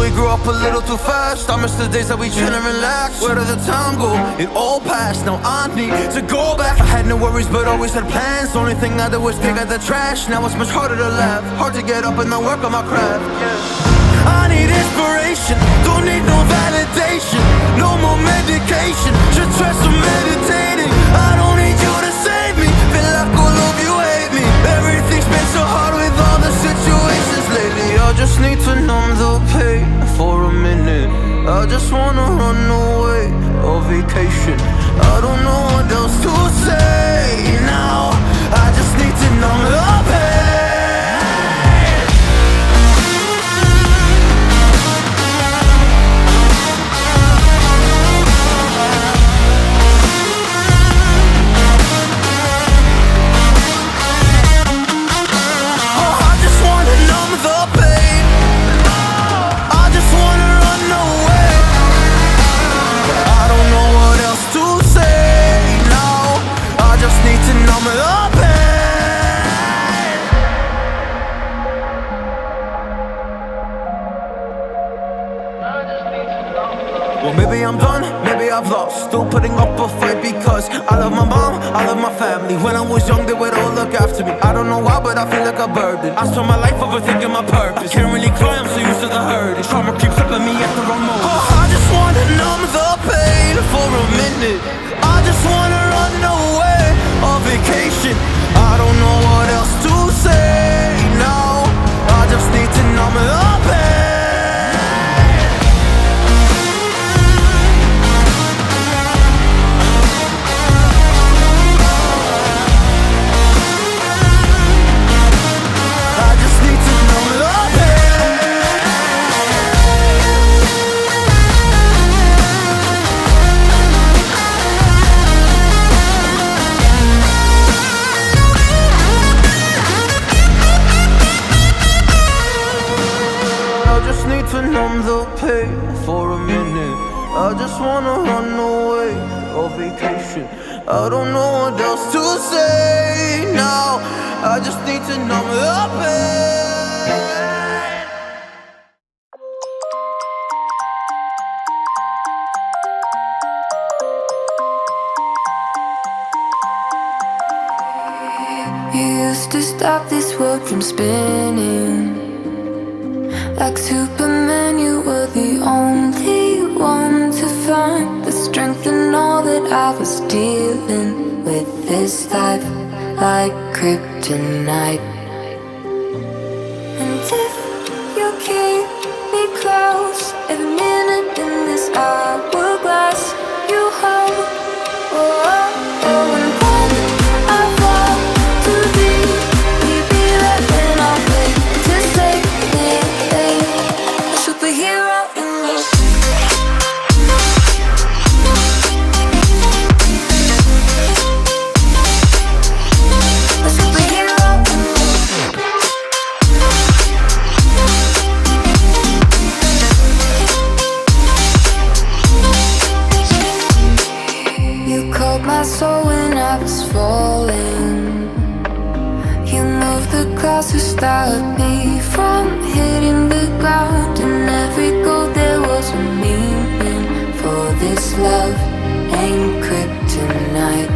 we grew up a little too fast. I miss the days that we chill and relax. Where did the time go? It all passed, now I need to go back. I had no worries but always had plans. The only thing I did was dig out the trash. Now it's much harder to laugh, hard to get up and not work on my craft. I need inspiration, don't need no validation. No more medication, just try some meditating. I don't need you to save me, feel like all of you hate me. Everything's been so hard with all the situations lately. I just need to numb the pain for a minute. I just wanna run away on vacation. I don't know what else to say now. I just need to numb the pain. Well, maybe I'm done, maybe I've lost. Still putting up a fight because I love my mom, I love my family. When I was young, they would all look after me. I don't know why, but I feel like a burden. I spend my life overthinking my purpose. I can't really cry, I'm so used to the hurt. Trauma keeps flipping me at the wrong moment. Oh, I just wanna numb the pain for a minute. I just wanna run away on vacation. I don't know what else to say now. I just need to numb the pain. Numb the pain for a minute. I just wanna run away on vacation. I don't know what else to say now. I just need to numb the pain. You used to stop this world from spinning. Like Superman, you were the only one to find the strength in all that I was dealing with. This life like kryptonite. And if you keep me close, every minute in this hourglass, you hold. Oh, oh, oh, and when I fall to thee, will you be there when I wait to save me? Superhero in me. A superhero in me. You called my soul when I was falling. You moved the clouds to stop me from hitting the ground. In every goal there was a meaning. For this love ain't kryptonite.